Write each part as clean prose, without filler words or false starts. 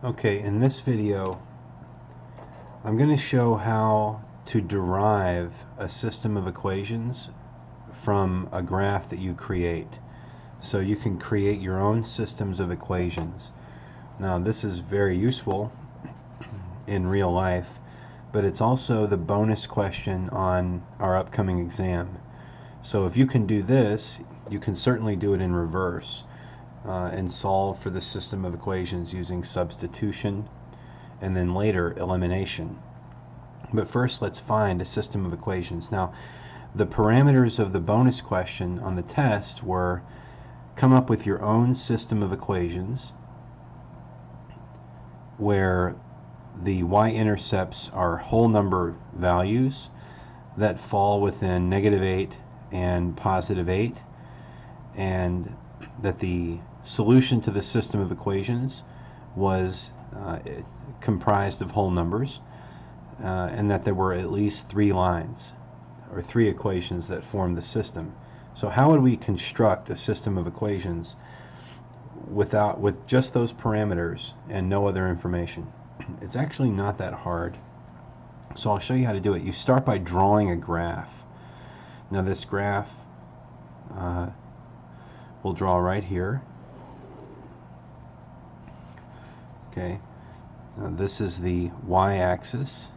Okay, in this video, I'm going to show how to derive a system of equations from a graph that you create. So you can create your own systems of equations. Now, this is very useful in real life, but it's also the bonus question on our upcoming exam. So if you can do this, you can certainly do it in reverse and solve for the system of equations using substitution and then later elimination. But first, let's find a system of equations. Now, the parameters of the bonus question on the test were come up with your own system of equations where the y-intercepts are whole number values that fall within -8 and +8, and that the solution to the system of equations was comprised of whole numbers, and that there were at least 3 lines or 3 equations that formed the system. So how would we construct a system of equations with just those parameters and no other information? It's actually not that hard. So I'll show you how to do it. You start by drawing a graph. Now this graph we'll draw right here. Okay, this is the y-axis,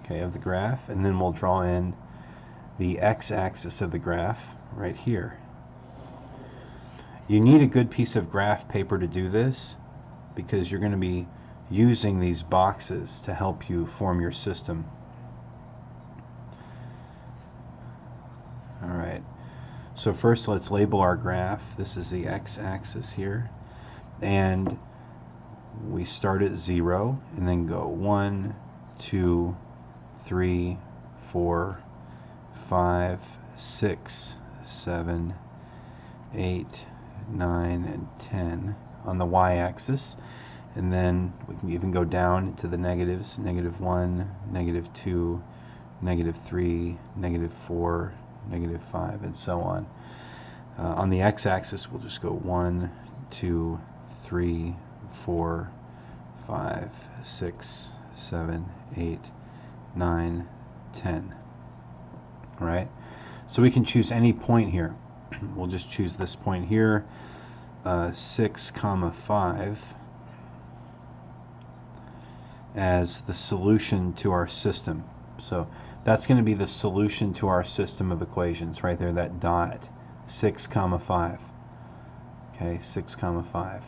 okay, of the graph, and then we'll draw in the x-axis of the graph right here. You need a good piece of graph paper to do this because you're going to be using these boxes to help you form your system. Alright, so first let's label our graph. This is the x-axis here, and we start at 0 and then go 1, 2, 3, 4, 5, 6, 7, 8, 9, and 10 on the y-axis, and then we can even go down to the negatives, -1, -2, -3, -4, -5, and so on. On the x-axis we'll just go 1, 2, 3, 4, 5, 6, 7, 8, 9, 10. Alright, so we can choose any point here. We'll just choose this point here, 6, 5, as the solution to our system. So that's going to be the solution to our system of equations right there, that dot, 6, 5. Okay, 6, 5.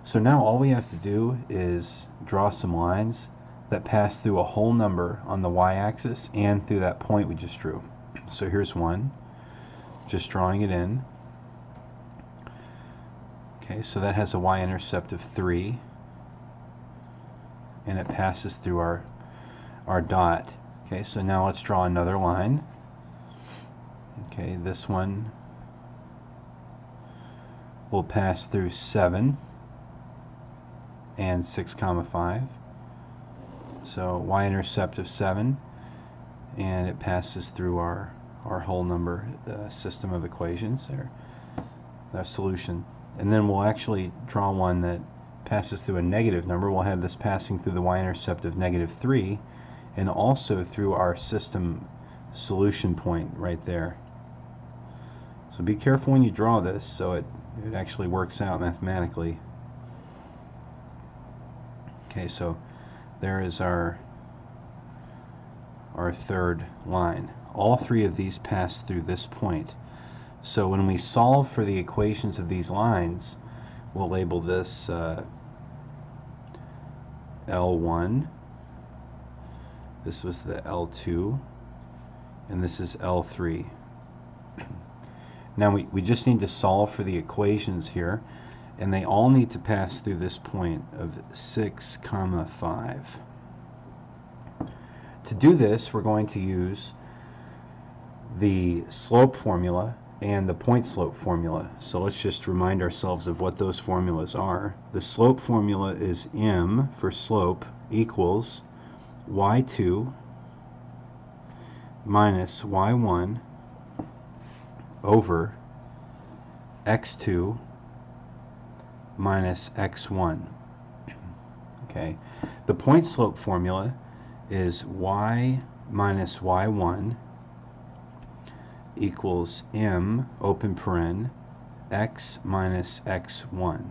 So now all we have to do is draw some lines that pass through a whole number on the y-axis and through that point we just drew. So here's one, just drawing it in. Okay, so that has a y-intercept of 3, and it passes through our dot. Okay, so now let's draw another line. Okay, this one will pass through 7 and 6, 5. So y-intercept of 7, and it passes through our whole number system of equations, or the solution. And then we'll actually draw one that passes through a negative number. We'll have this passing through the y-intercept of -3, and also through our system solution point right there. So be careful when you draw this so it actually works out mathematically. Okay, so there is our third line. All 3 of these pass through this point. So when we solve for the equations of these lines, we'll label this L1, this was the L2, and this is L3. Now we just need to solve for the equations here, and they all need to pass through this point of 6, 5. To do this, we're going to use the slope formula and the point slope formula. So let's just remind ourselves of what those formulas are. The slope formula is m for slope equals y2 minus y1 over x2 minus x1. Okay, the point slope formula is y minus y1 equals m, open paren, x minus x1,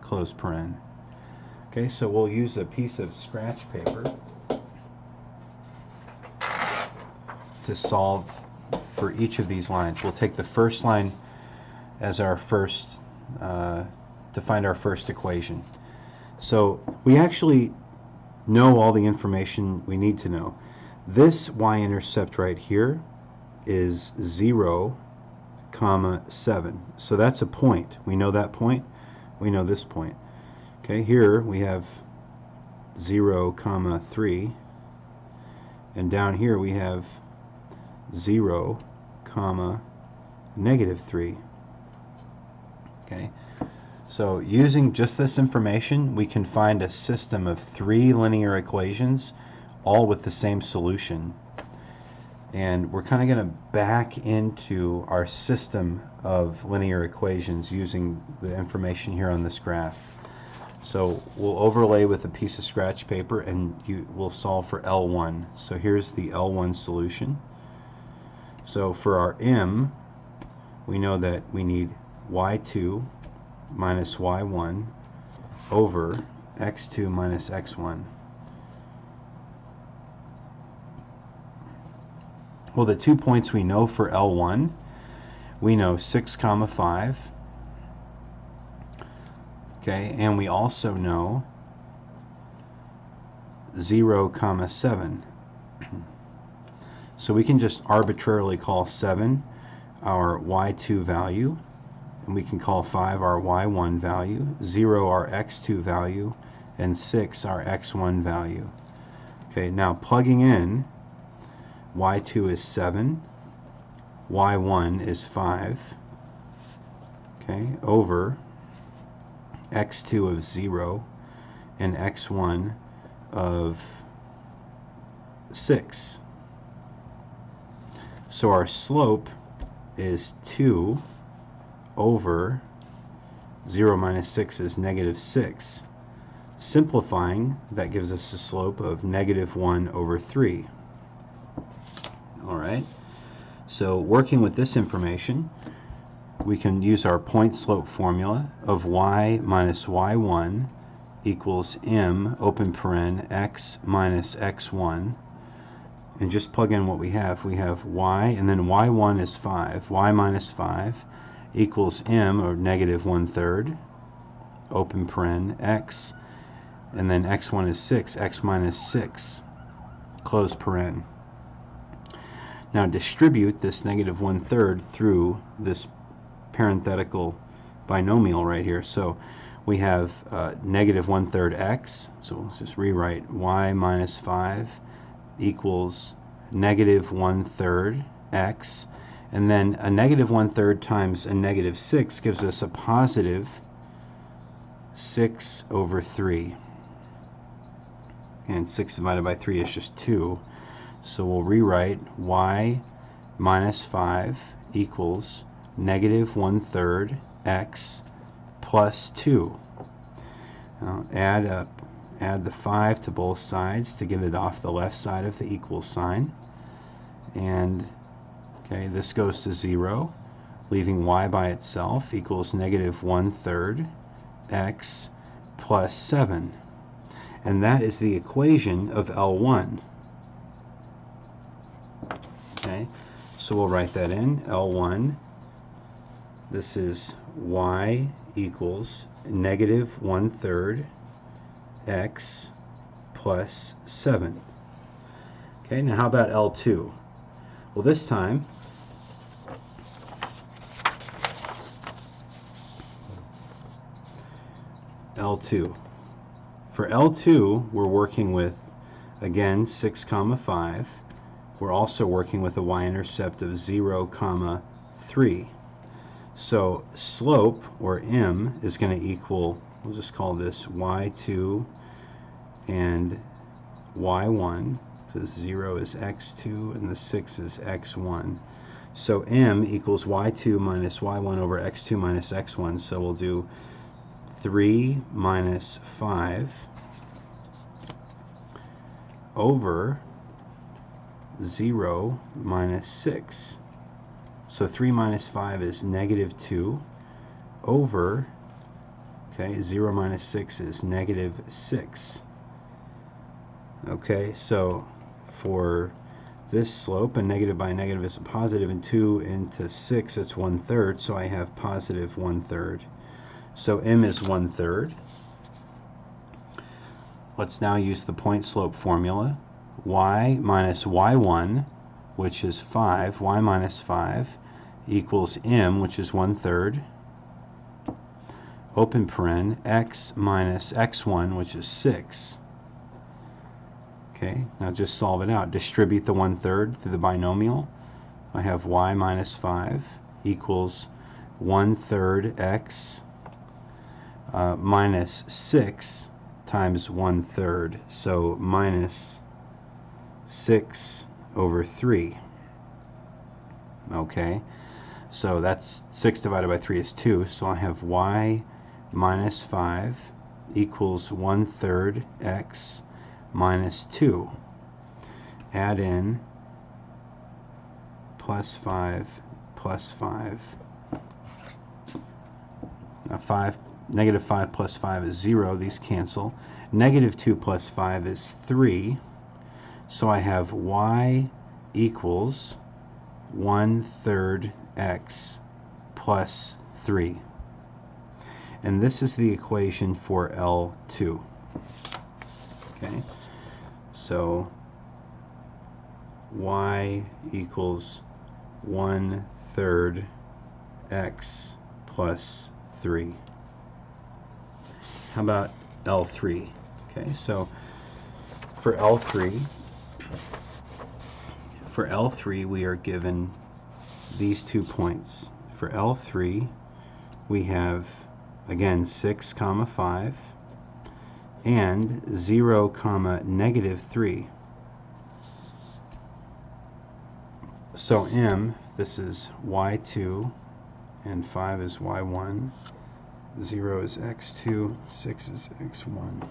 close paren. Okay, so we'll use a piece of scratch paper to solve for each of these lines. We'll take the first line as our first, to find our first equation. So we actually know all the information we need to know. This y-intercept right here is 0, 7. So that's a point. We know that point. We know this point. Okay, here we have 0, 3. And down here we have 0, -3. Okay, so using just this information, we can find a system of 3 linear equations, all with the same solution. And we're kind of going to back into our system of linear equations using the information here on this graph. So we'll overlay with a piece of scratch paper and we'll solve for L1. So here's the L1 solution. So for our m, we know that we need y2 minus y1 over x2 minus x1. Well, the 2 points we know for L1, we know 6, 5. Okay, and we also know 0, 7. So we can just arbitrarily call 7 our y2 value, and we can call 5 our y1 value, 0 our x2 value, and 6 our x1 value. Okay, now plugging in, y2 is 7, y1 is 5, okay, over x2 of 0 and x1 of 6. So our slope is 2 over 0 minus 6 is -6. Simplifying, that gives us a slope of -1 over 3. Alright, so working with this information, we can use our point slope formula of y minus y1 equals m, open paren, x minus x1, and just plug in what we have. We have y, and then y1 is 5. Y minus 5 equals m, or -1/3, open paren, x, and then x1 is 6. X minus 6, close paren. Now distribute this -1/3 through this parenthetical binomial right here. So we have -1/3 x, so let's just rewrite y minus 5 equals -1/3 x, and then a -1/3 times a -6 gives us a positive 6 over 3, and 6 divided by 3 is just 2. So we'll rewrite y minus 5 equals -1/3 x plus 2. Now add the 5 to both sides to get it off the left side of the equal sign, and okay, this goes to 0, leaving y by itself equals -1/3 x plus 7, and that is the equation of L1. Okay, so we'll write that in. L1, this is y equals -1/3 x plus 7. Okay, now how about L2? Well, this time L2. For L2, we're working with, again, 6, 5. We're also working with a y-intercept of 0, 3. So slope, or m, is going to equal, we'll just call this y2 and y1, because 0 is x2 and the 6 is x1. So m equals y2 minus y1 over x2 minus x1. So we'll do 3 minus 5 over 0 minus 6. So 3 minus 5 is negative 2 over, okay, 0 minus 6 is negative 6. Okay, so for this slope, a negative by a negative is a positive, and 2 into 6, that's 1/3, so I have positive 1/3. So m is 1/3. Let's now use the point slope formula. Y minus y1, which is 5, y minus 5, equals m, which is 1/3, open paren, x minus x1, which is 6. Okay, now just solve it out. Distribute the 1/3 through the binomial. I have y minus 5 equals 1/3 x minus 6 times 1/3, so minus 6 over 3. Okay, so that's 6 divided by 3 is 2, so I have y minus 5 equals 1/3 x minus 2. Add in plus 5 plus 5. Now negative 5 plus 5 is 0. These cancel. Negative 2 plus 5 is 3. So I have y equals 1/3 x plus 3. And this is the equation for L2. Okay, so y equals 1/3 x plus 3. How about L3? Okay, so for L3 we are given these 2 points. For L3 we have again 6 comma 5 and 0 comma negative 3. So m, this is y2 and 5 is y1, 0 is x2, 6 is x1.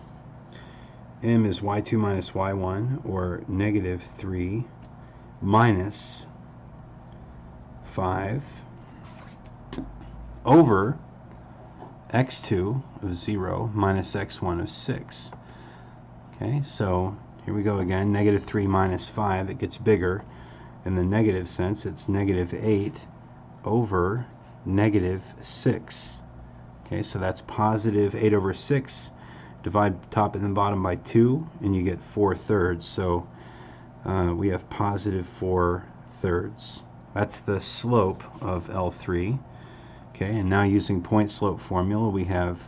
M is y2 minus y1, or negative 3 minus 5 over x2 of 0 minus x1 of 6. Okay, so here we go again. Negative 3 minus 5, it gets bigger. In the negative sense, it's negative 8 over negative 6. Okay, so that's positive 8 over 6. Divide top and the bottom by 2, and you get 4/3. So we have positive 4/3. That's the slope of L3. Okay, and now using point slope formula, we have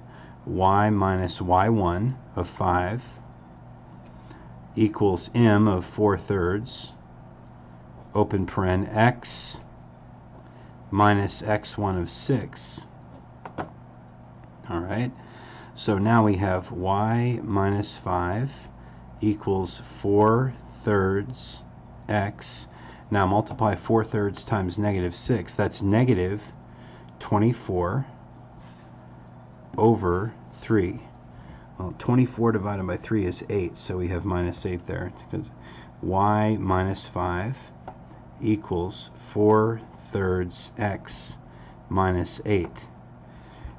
y minus y1 of 5 equals m of 4/3, open paren, x minus x1 of 6. All right, so now we have y minus 5 equals 4/3 x. Now multiply 4/3 times negative 6. That's negative 24 over 3. Well, 24 divided by 3 is 8, so we have minus 8 there, because y minus 5 equals 4/3 x minus 8.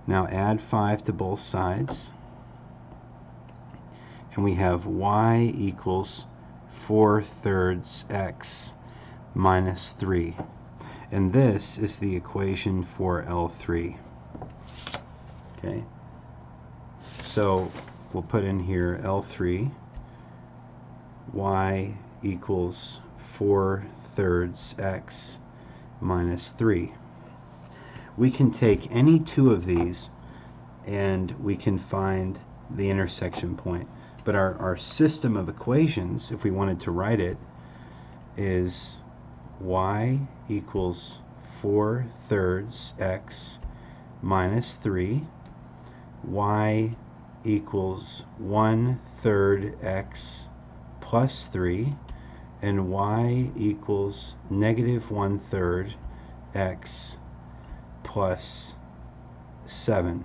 Now add 5 to both sides, and we have y equals 4/3 x minus 3. And this is the equation for L3. Okay, so we'll put in here L3, y equals 4/3 x minus 3. We can take any two of these and we can find the intersection point. But our system of equations, if we wanted to write it, is y equals 4/3 x minus 3, y equals 1/3 x plus 3, and y equals negative 1/3 x plus 7.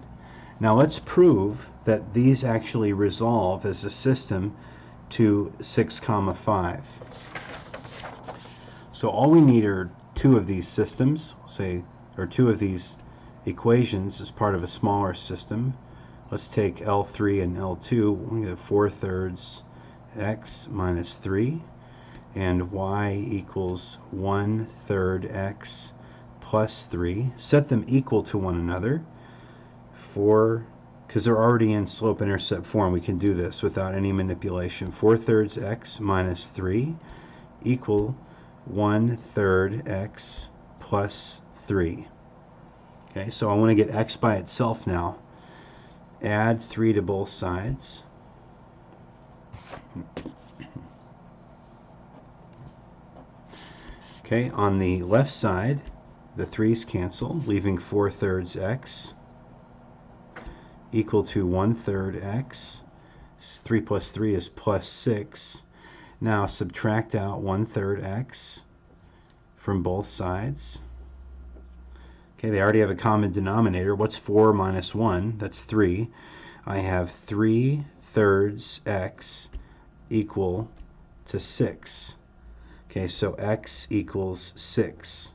Now let's prove that these actually resolve as a system to 6 comma 5. So all we need are two of these systems, say, or two of these equations as part of a smaller system. Let's take L3 and L2. We have 4/3 x minus 3 and y equals 1/3 x plus 3. Set them equal to one another because they're already in slope-intercept form. We can do this without any manipulation. 4/3 x minus 3 equal 1/3 x plus 3. Okay, so I want to get x by itself now. Add 3 to both sides. Okay, on the left side, the 3's cancel, leaving 4/3 x equal to 1/3 x. 3 plus 3 is plus 6. Now subtract out 1/3 x from both sides. Okay, they already have a common denominator. What's 4 minus 1? That's 3. I have 3/3 x equal to 6. Okay, so x equals 6.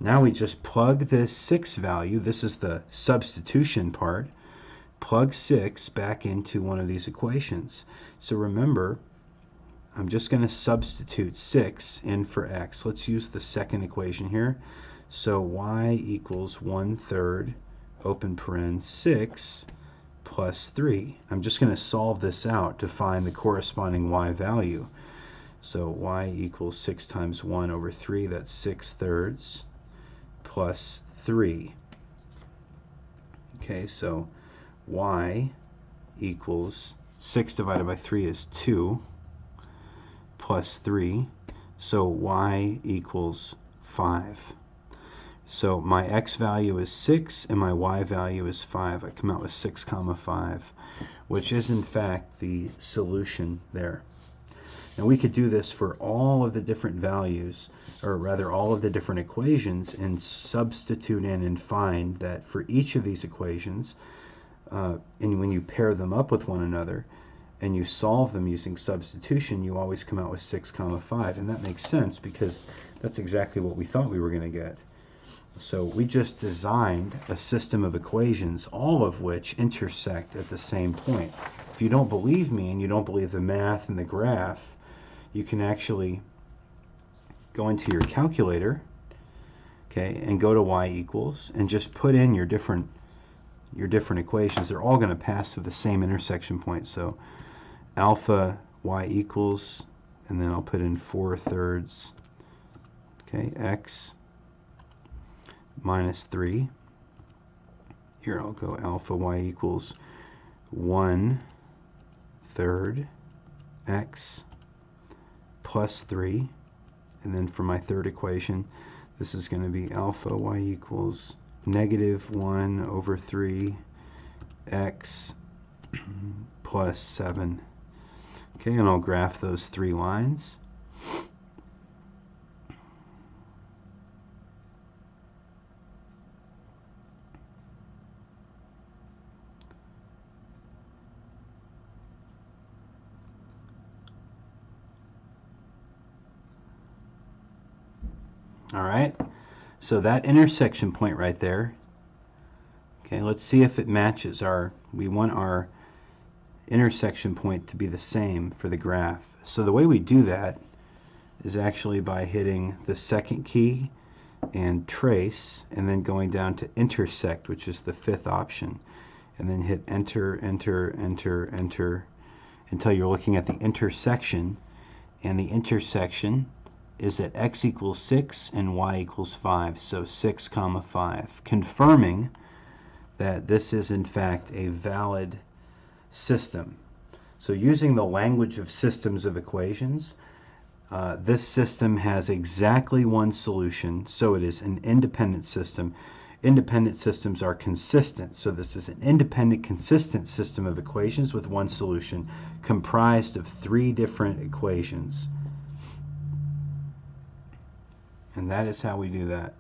Now we just plug this 6 value, this is the substitution part, plug 6 back into one of these equations. So remember, I'm just going to substitute 6 in for x. Let's use the second equation here. So y equals 1/3, open paren, 6 plus 3. I'm just going to solve this out to find the corresponding y value. So y equals 6 times 1 over 3, that's 6/3 plus 3. Okay, so y equals 6 divided by 3 is 2 plus 3. So y equals 5. So my x value is 6 and my y value is 5. I come out with 6 comma 5, which is in fact the solution there. Now we could do this for all of the different values, or rather all of the different equations, and substitute in and find that for each of these equations, and when you pair them up with one another and you solve them using substitution, you always come out with 6 comma 5. And that makes sense because that's exactly what we thought we were going to get. So we just designed a system of equations, all of which intersect at the same point. If you don't believe me and you don't believe the math and the graph, you can actually go into your calculator, okay, and go to y equals and just put in your different equations. They're all going to pass through the same intersection point. So alpha y equals, and then I'll put in 4/3, okay, x minus 3. Here I'll go alpha y equals 1/3 x plus 3. And then for my third equation, this is going to be alpha y equals negative 1 over 3 x plus 7. Okay, and I'll graph those 3 lines. All right, so that intersection point right there, okay, let's see if it matches we want our intersection point to be the same for the graph. So the way we do that is actually by hitting the second key and trace, and then going down to intersect, which is the 5th option, and then hit enter, enter, enter, enter, until you're looking at the intersection, and the intersection is at x equals 6 and y equals 5, so 6 comma 5, confirming that this is in fact a valid system. So using the language of systems of equations, this system has exactly one solution, so it is an independent system. Independent systems are consistent, so this is an independent, consistent system of equations with one solution, comprised of 3 different equations. And that is how we do that.